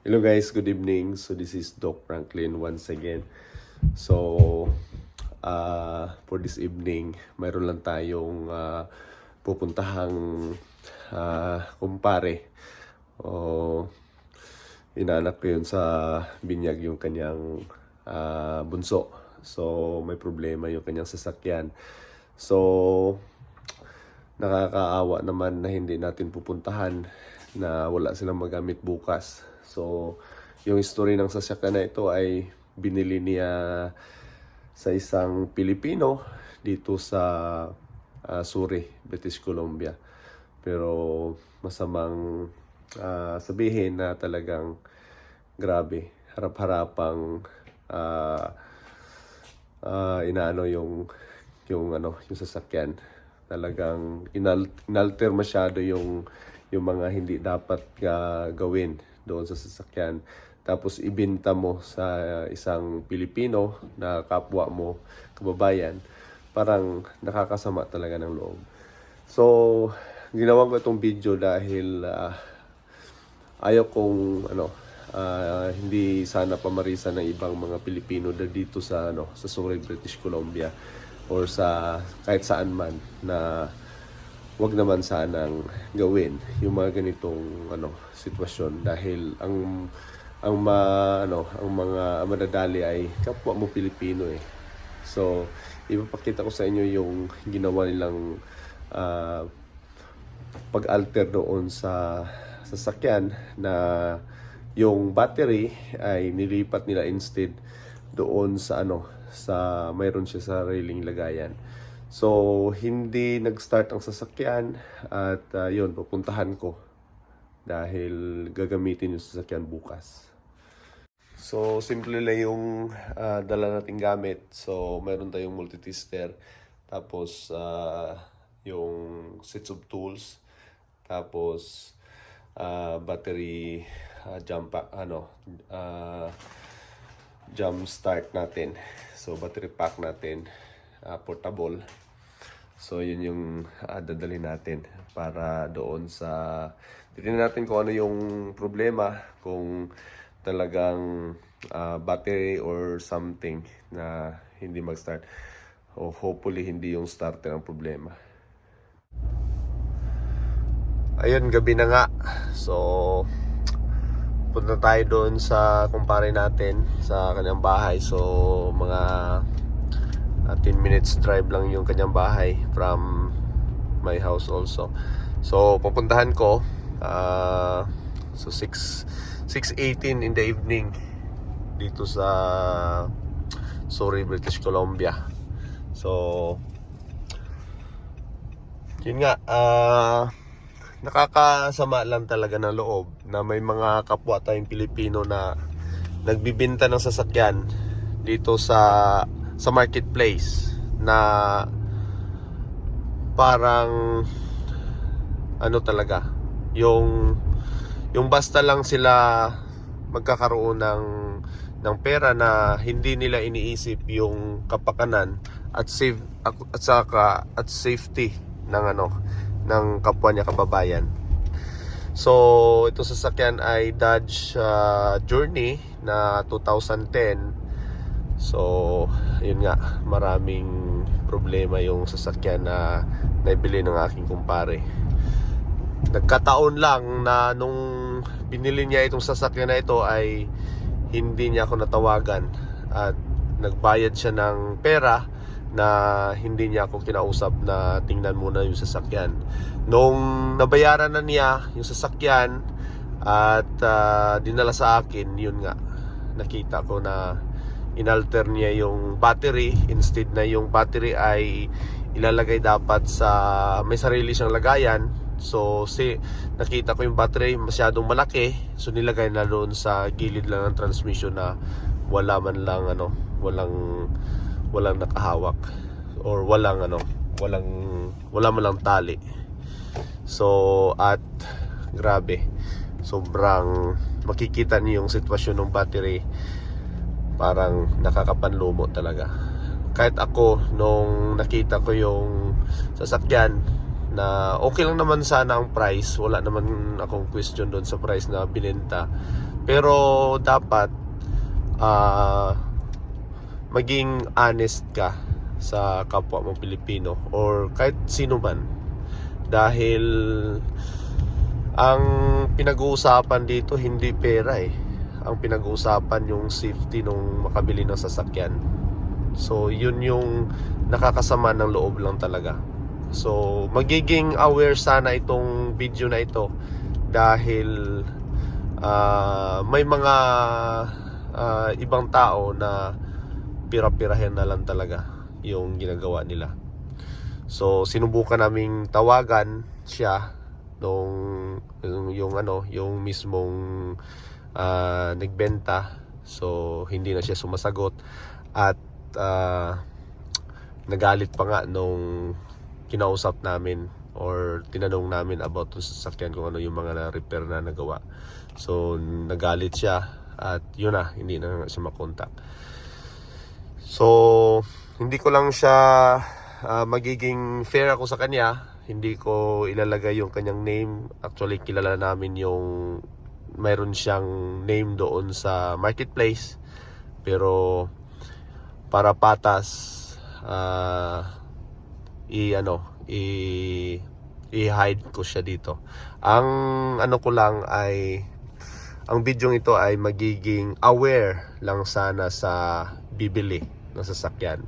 Hello guys, good evening. So this is Doc Franklin once again. So for this evening, mayroon lang tayong pupuntahang kumpare. O inaanak ko yun sa binyag yung kanyang bunso. So may problema yung kanyang sasakyan. So nakakaawa naman na hindi natin pupuntahan na wala silang magamit bukas. So, yung history ng sasakyan na ito ay binili niya sa isang Pilipino dito sa Surrey, British Columbia. Pero masamang sabihin na talagang grabe, harap-harapang inaano yung sasakyan. Talagang inalter masyado yung mga hindi dapat gawin doon sa sasakyan. Tapos ibenta mo sa isang Pilipino na kapwa mo, kababayan, parang nakakasama talaga ng loob. So, ginawa ko itong video dahil ayaw kong hindi sana pamarisan ng ibang mga Pilipino dito sa sa Surrey, British Columbia, or sa kahit saan man, na wag naman sanang gawin yung mga ganitong sitwasyon, dahil ang mga madadali ay kapwa mo Pilipino eh. So ipapakita ko sa inyo yung ginawa nilang pag-alter doon sa sasakyan, na yung battery ay nilipat nila instead doon sa sa mayroon siya sa railing lagayan. So, hindi nag-start ang sasakyan at yun, pupuntahan ko dahil gagamitin yung sasakyan bukas. So, simple lang yung dala nating gamit. So, mayroon tayong multi-tester, tapos yung sets of tools, tapos battery jump start natin. So, battery pack natin, portable. So yun yung dadalhin natin para doon sa titingnan natin kung ano yung problema, kung talagang battery or something na hindi mag-start, o hopefully hindi yung starter ang problema. Ayun, gabi na nga. So punta tayo doon sa kumpare natin sa kanyang bahay. So mga 10 minutes drive lang yung kanyang bahay from my house also. So pupuntahan ko so 6:18 in the evening dito sa Surrey, British Columbia. So yun nga, nakakasama lang talaga ng loob na may mga kapwa tayong Pilipino na nagbibenta ng sasakyan dito sa marketplace, na parang talaga yung basta lang sila magkakaroon ng pera, na hindi nila iniisip yung kapakanan at safety ng kapwa niya kababayan. So ito sasakyan ay Dodge Journey na 2010. So yun nga, maraming problema yung sasakyan na naibili ng aking kumpare. Nagkataon lang na nung binili niya itong sasakyan na ito ay hindi niya ako natawagan, at nagbayad siya ng pera na hindi niya ako kinausap na tingnan muna yung sasakyan. Nung nabayaran na niya yung sasakyan at dinala sa akin, yun nga, nakita ko na inalter niya yung battery. Instead na yung battery ay ilalagay dapat sa may sarili siyang lagayan, so nakita ko yung battery masyadong malaki, so nilagay na doon sa gilid lang ng transmission, na wala man lang walang nakahawak, or wala man lang tali. So at grabe, sobrang makikita niyo yung sitwasyon ng battery, parang nakakapanlumo talaga. Kahit ako, nung nakita ko yung sasakyan, na okay lang naman sana ang price, wala naman akong question doon sa price na binenta, Pero dapat maging honest ka sa kapwa mo Pilipino or kahit sino man, dahil ang pinag-uusapan dito hindi pera eh. Ang pinag-uusapan yung safety nung makabili ng sasakyan. So yun yung nakakasama ng loob lang talaga. So magiging aware sana itong video na ito, dahil may mga ibang tao na pira-pirahin na lang talaga yung ginagawa nila. So sinubukan naming tawagan siya yung mismong nagbenta. So hindi na siya sumasagot at nagalit pa nga nung kinausap namin or tinanong namin about yung sasakyan, kung ano yung mga na-repair na nagawa. So nagalit siya at yun na, hindi na siya makontak. So hindi ko lang siya magiging fair ako sa kanya. Hindi ko ilalagay yung kanyang name. Actually kilala namin yung mayroon siyang name doon sa marketplace, pero para patas i-hide ko siya dito. Ang ano ko lang ay ang video ito ay magiging aware lang sana sa bibili ng sasakyan.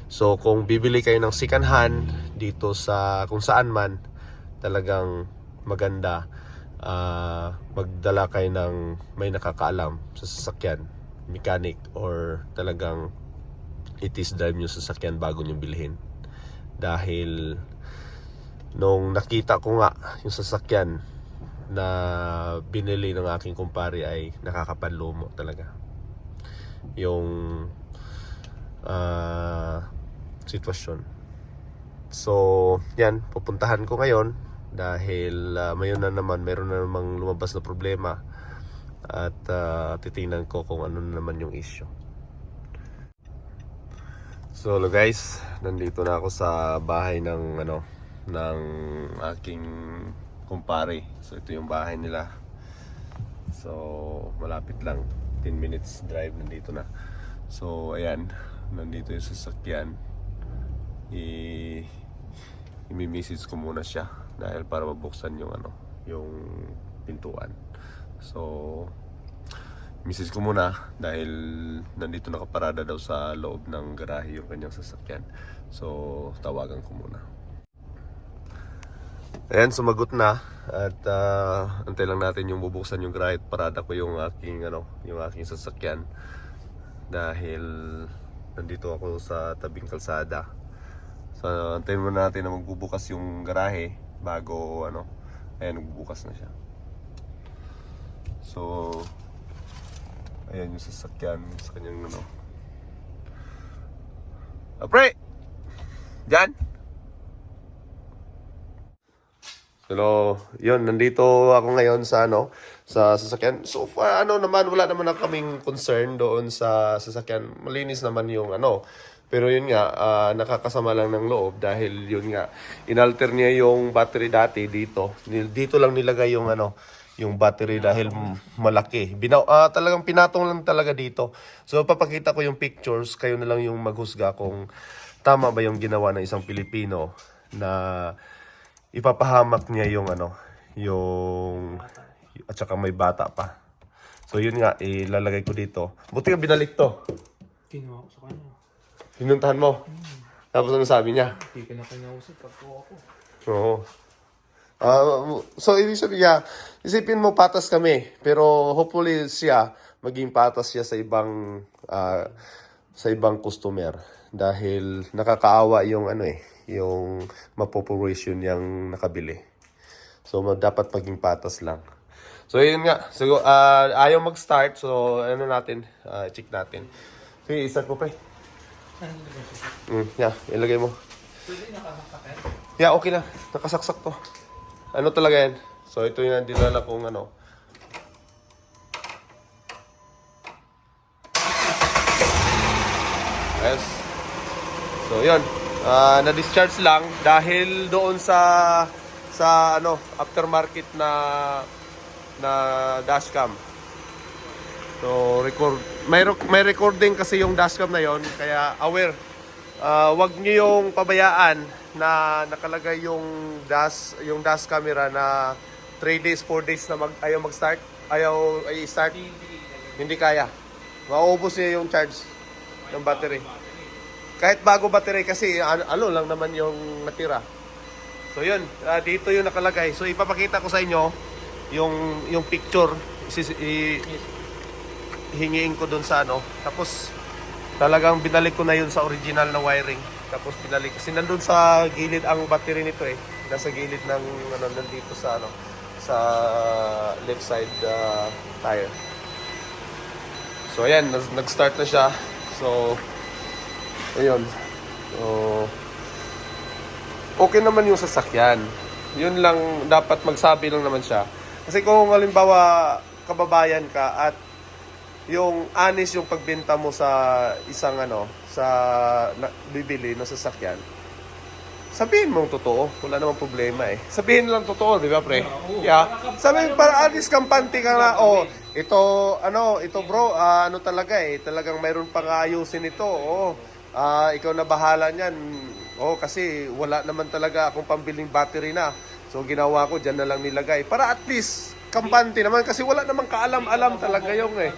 So kung bibili kayo ng second hand dito sa kung saan man, talagang maganda magdala kayo ng may nakakaalam sa sasakyan, mechanic, or talagang i-test drive nyo sasakyan bago nyo bilhin. Dahil nung nakita ko nga yung sasakyan na binili ng aking kumpare ay nakakapanlumo talaga yung sitwasyon. So yan, pupuntahan ko ngayon dahil meron na namang lumabas na problema at titingnan ko kung ano na naman yung issue. So guys, nandito na ako sa bahay ng aking kumpare. So ito yung bahay nila. So malapit lang, 10 minutes drive nandito na. So ayan, nandito yung sasakyan. I-message ko muna siya dahil para mabuksan yung yung pintuan. So message ko muna dahil nandito nakaparada daw sa loob ng garahe yung kanyang sasakyan. So tawagan ko muna. Ayan, sumagot na at antay lang natin yung bubuksan yung garahe at parada ko yung aking sasakyan dahil nandito ako sa tabing kalsada. So antayin muna natin na magbubukas yung garahe bago ayan, nagbubukas na siya. So ayan yung sasakyan sa kanyang Apre! Diyan! So yun, nandito ako ngayon sa sa sasakyan. So far wala naman na kaming concern doon sa sasakyan. Malinis naman yung pero yun nga, nakakasama lang ng loob dahil yun nga, inalter niya yung battery dati dito. Dito lang nilagay yung yung battery dahil malaki. Talagang pinatong lang talaga dito. So papakita ko yung pictures, kayo na lang yung maghusga kung tama ba yung ginawa ng isang Pilipino na ipapahamak niya yung yung at saka may bata pa. So yun nga, ilalagay ko dito. Buti nga binalik to. Kinuha ko sa kanya. Pinuntahan mo. Tapos ano sabi niya? Hindi ka na kinausap pag po ako. Oo. So ibig sabihin niya, isipin mo patas kami, pero hopefully siya maging patas siya sa ibang customer dahil nakakaawa yung yung mapopuration yung nakabili. So dapat maging patas lang. So yun nga, so ayaw mag-start, so check natin. Sige, start mo pa. Yeah, ilagay mo. Pwede nakasaksak yan? Yeah, okay na. Nakasaksak to. Ano talaga yan? So ito yung dinala kong Yes. So yun. Na-discharge lang dahil doon sa aftermarket na dashcam. So, may recording kasi yung dashcam na yon, kaya aware. Wag niyo yung pabayaan na nakalagay yung dash camera na 3 days, 4 days na ayaw mag-start, ayaw i-start. Hindi kaya. Mauubos niya yung charge ng battery. Kahit bago battery kasi ano lang naman yung natira. So yun, dito yung nakalagay. So ipapakita ko sa inyo yung picture. Hingiin ko dun sa ano. Tapos talagang binalik ko na yun sa original na wiring. Tapos binalik kasi nandun sa gilid ang battery nito eh. Nasa gilid ng ano, nandito sa ano, sa left side tire. So ayan, nag-start na siya. So ayun. So okay naman yung sasakyan. Yun lang, dapat magsabi lang naman siya. Kasi kung halimbawa kababayan ka at yung honest yung pagbenta mo sa isang ano, sa bibili ng sasakyan, sabihin mong totoo, wala namang problema eh. Sabihin lang totoo, di ba pre? Yeah. Sabihin para honest kampante ka na, oh, ito bro, ano talaga eh, talagang mayroon pang ayusin ito, oh. Ikaw na bahala niyan. Oh, kasi wala naman talaga akong pambiling battery na. So ginawa ko, dyan na lang nilagay. Para at least, kampante naman. Kasi wala namang kaalam-alam talaga yung eh.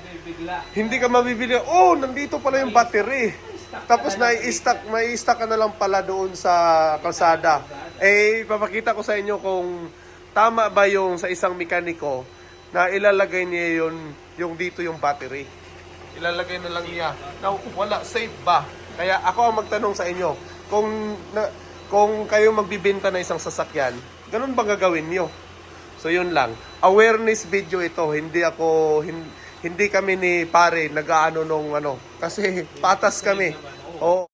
Hindi ka mabibili. Oh, nandito pala yung battery. Tapos may-stock ka na lang pala doon sa kalsada. Eh, papakita ko sa inyo kung tama ba yung sa isang mekaniko na ilalagay niya yung dito yung battery. Ilalagay na lang niya. Now, wala, safe ba? Kaya ako ang magtanong sa inyo, kung kayo magbibenta na isang sasakyan, ganun ba gagawin niyo? So yun lang. Awareness video ito. Hindi kami ni pare nag-aano nung ano. Kasi patas kami. Oh.